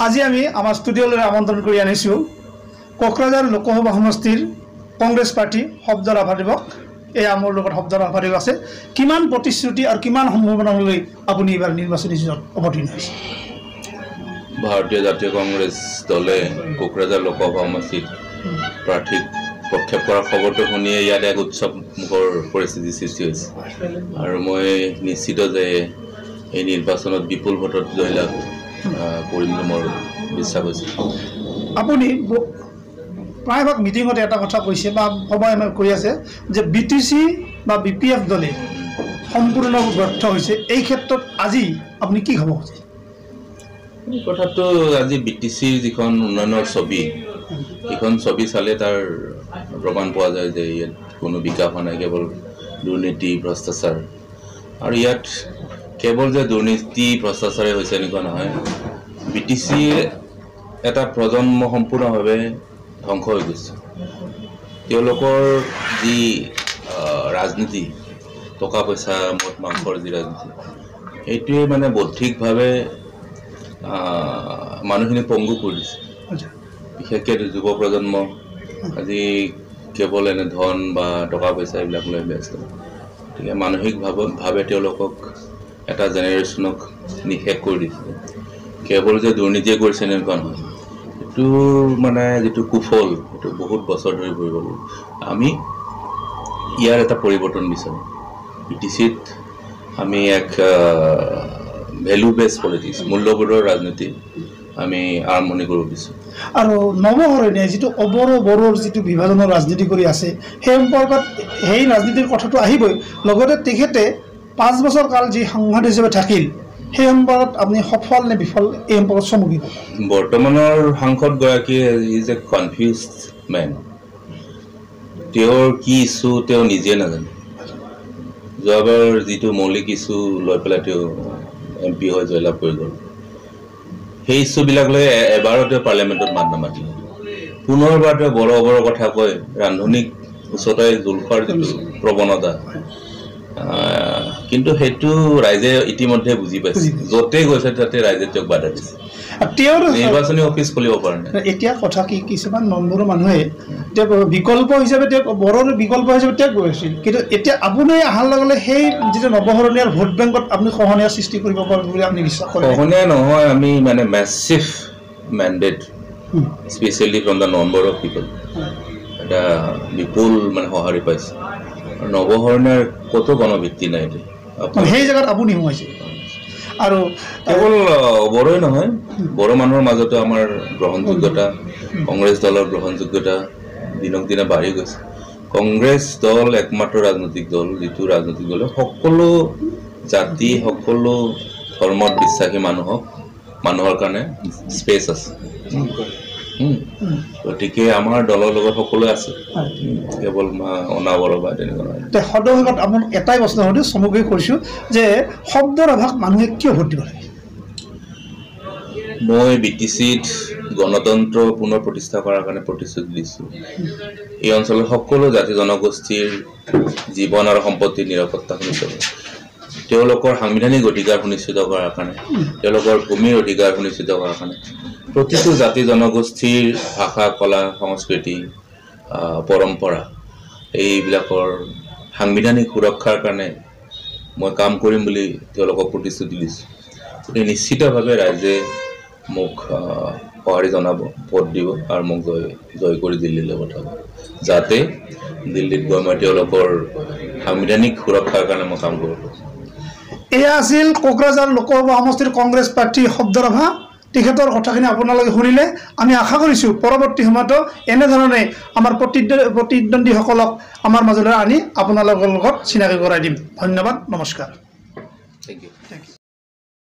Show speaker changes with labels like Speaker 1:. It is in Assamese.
Speaker 1: আজি আমি আমাৰ ষ্টুডিঅ'লৈ আমন্ত্ৰণ কৰি আনিছোঁ কোকৰাঝাৰ লোকসভা সমষ্টিৰ কংগ্ৰেছ পাৰ্টি শব্দ ৰাভা দিৱস। এয়া মোৰ লগত শব্দ ৰাভা দিৱস আছে। কিমান প্ৰতিশ্ৰুতি আৰু কিমান সম্ভাৱনালৈ আপুনি এইবাৰ নিৰ্বাচনী যুঁজত অৱতীৰ্ণ হৈছে?
Speaker 2: ভাৰতীয় জাতীয় কংগ্ৰেছ দলে কোকৰাঝাৰ লোকসভা সমষ্টিত প্ৰাৰ্থীক প্ৰক্ষেপ কৰাৰ খবৰটো শুনিয়ে ইয়াত এক উৎসৱ মুখৰ পৰিস্থিতিৰ সৃষ্টি হৈছে আৰু মই নিশ্চিত যে এই নিৰ্বাচনত বিপুল ভোটত জয়লাভ কৰিম বুলি মোৰ বিশ্বাস হৈছে। আপুনি প্ৰায়ভাগ মিটিঙতে এটা কথা কৈছে বা সবাই কৈ আছে যে BTC বা BPF দলে সম্পূৰ্ণ ব্যৰ্থ হৈছে। এই ক্ষেত্ৰত আজি আপুনি কি ক'ব খুজিছে? কথাটো আজি BTCৰ যিখন উন্নয়নৰ ছবি, সেইখন ছবি চালে তাৰ প্ৰমাণ পোৱা যায় যে ইয়াত কোনো বিকাশ হোৱা নাই, কেৱল দুৰ্নীতি ভ্ৰষ্টাচাৰ। আৰু ইয়াত কেৱল যে দুৰ্নীতি ভ্ৰষ্টাচাৰে হৈছে এনেকুৱা নহয়, BTCৰ এটা প্ৰজন্ম সম্পূৰ্ণভাৱে ধ্বংস হৈ গৈছে। তেওঁলোকৰ যি ৰাজনীতি, টকা পইচা মদ মাংসৰ যি ৰাজনীতি, সেইটোৱে মানে বৌদ্ধিকভাৱে মানুহখিনি পংগু কৰি দিছে। বিশেষকৈ যুৱ প্ৰজন্ম আজি কেৱল এনে ধন বা টকা পইচা এইবিলাক লৈ ব্যস্ত। গতিকে মানসিকভাৱে তেওঁলোকক এটা জেনেৰেশ্যনক নিশেষ কৰি দিছে। কেৱল যে দুৰ্নীতিয়ে কৰিছে এনেকুৱা নহয়, এইটো মানে যিটো কুফল সেইটো বহুত বছৰ ধৰি ভৰি গ'ল। আমি ইয়াৰ এটা পৰিৱৰ্তন বিচাৰোঁ। BTCত আমি এক ভেলু বেছ পলিটিক্স, মূল্যবোধৰ ৰাজনীতি আমি আৰম্ভণি কৰিব বিচাৰোঁ।
Speaker 1: আৰু নৱহৰণীয়ে যিটো বড়োৰ যিটো বিভাজনৰ ৰাজনীতি কৰি আছে, সেই সম্পৰ্কত সেই ৰাজনীতিৰ কথাটো আহিবই। লগতে তেখেতে 5 বছৰ কাল যি সাংসদ হিচাপে থাকিল, সেই সম্পৰ্কত আপুনি সফল নে বিফল এই সম্পৰ্কত চমকি গ'ল?
Speaker 2: বৰ্তমানৰ সাংসদগৰাকীয়ে ইজ এ কনফিউজড মেন। তেওঁৰ কি ইছ্যু তেওঁ নিজে নাজানে। যোৱাবাৰ যিটো মৌলিক ইছ্যু লৈ পেলাই তেওঁ MP হৈ জয়লাভ কৰি গ'ল, সেই ইছ্যুবিলাক লৈ এবাৰো তেওঁ পাৰ্লিয়ামেণ্টত মাত নামাতিলে। পুনৰবাৰ তেওঁ বড়ো কথা কয়, ৰান্ধনিক ওচৰতে জোল খোৱাৰ যিটো প্ৰৱণতা, কিন্তু সেইটো ৰাইজে ইতিমধ্যে বুজি পাইছে। য'তে গৈছে তাতে ৰাইজে তেওঁক বাধা দিছে। তেওঁৰ নিৰ্বাচনী অফিচ খুলিব পৰা নাই।
Speaker 1: এতিয়া কথা কি, কিছুমান নম্বৰৰ মানুহে তেওঁক বিকল্প হিচাপে বড়োৰ বিকল্প হিচাপে তেওঁক গৈছিল, কিন্তু এতিয়া আপুনি অহাৰ লগে লগে সেই যিটো নৱহৰণীয়াৰ ভোট বেংকত আপুনি খহনীয়াৰ সৃষ্টি কৰিব পাৰিব বুলি আপুনি বিশ্বাস কৰে?
Speaker 2: খহনীয়া নহয়, আমি মানে massive mandate specially from the number of people এটা বিপুল মানে সঁহাৰি পাইছে। নৱহৰণীয়াৰ ক'তো গণভিত্তি নাই।
Speaker 1: সেই জেগাত আপুনি সোমাইছে। আৰু
Speaker 2: কেৱল বড়োই নহয়, বড়ো মানুহৰ মাজতো আমাৰ গ্ৰহণযোগ্যতা, কংগ্ৰেছ দলৰ গ্ৰহণযোগ্যতা দিনক দিনে বাঢ়ি গৈছে। কংগ্ৰেছ দল একমাত্ৰ ৰাজনৈতিক দল যিটো ৰাজনৈতিক দলে সকলো জাতি, সকলো ধৰ্মত বিশ্বাসী মানুহৰ কাৰণে স্পেচ আছে। গতিকে আমাৰ দলৰ লগত সকলোৱে আছে, কেৱল অনাবৰ বা তেনেকুৱা নহয়।
Speaker 1: সদস্যত আপোনাক এটাই প্ৰশ্ন সুধো, চমুকৈ কৰিছোঁ যে শব্দ ৰাভাক মানুহে কিয় ভোট দিব লাগে?
Speaker 2: মই BTCত গণতন্ত্ৰ পুনৰ প্ৰতিষ্ঠা কৰাৰ কাৰণে প্ৰতিশ্ৰুতি দিছোঁ। এই অঞ্চলৰ সকলো জাতি জনগোষ্ঠীৰ জীৱন আৰু সম্পত্তিৰ নিৰাপত্তা সুনিশ্চিত, তেওঁলোকৰ সাংবিধানিক অধিকাৰ সুনিশ্চিত কৰাৰ কাৰণে, তেওঁলোকৰ ভূমিৰ অধিকাৰ সুনিশ্চিত কৰাৰ কাৰণে, প্ৰতিটো জাতি জনগোষ্ঠীৰ ভাষা, কলা, সংস্কৃতি, পৰম্পৰা এইবিলাকৰ সাংবিধানিক সুৰক্ষাৰ কাৰণে মই কাম কৰিম বুলি তেওঁলোকক প্ৰতিশ্ৰুতি দিছোঁ। গতিকে নিশ্চিতভাৱে ৰাইজে মোক সঁহাৰি জনাব, ভোট দিব আৰু মোক জয় কৰি দিল্লীলৈ পঠাব, যাতে দিল্লীত গৈ মই তেওঁলোকৰ সাংবিধানিক সুৰক্ষাৰ কাৰণে মই কাম কৰিব পাৰোঁ।
Speaker 1: এয়া আছিল কোকৰাঝাৰ লোকসভা সমষ্টিৰ কংগ্ৰেছ প্ৰাৰ্থী শব্দ ৰাভা। তেখেতৰ কথাখিনি আপোনালোকে শুনিলে। আমি আশা কৰিছোঁ পৰৱৰ্তী সময়তো এনেধৰণে আমাৰ প্ৰতিদ্বন্দ্বীসকলক আমাৰ মাজলৈ আনি আপোনালোকৰ লগত চিনাকি কৰাই দিম। ধন্যবাদ, নমস্কাৰ।
Speaker 2: Thank U.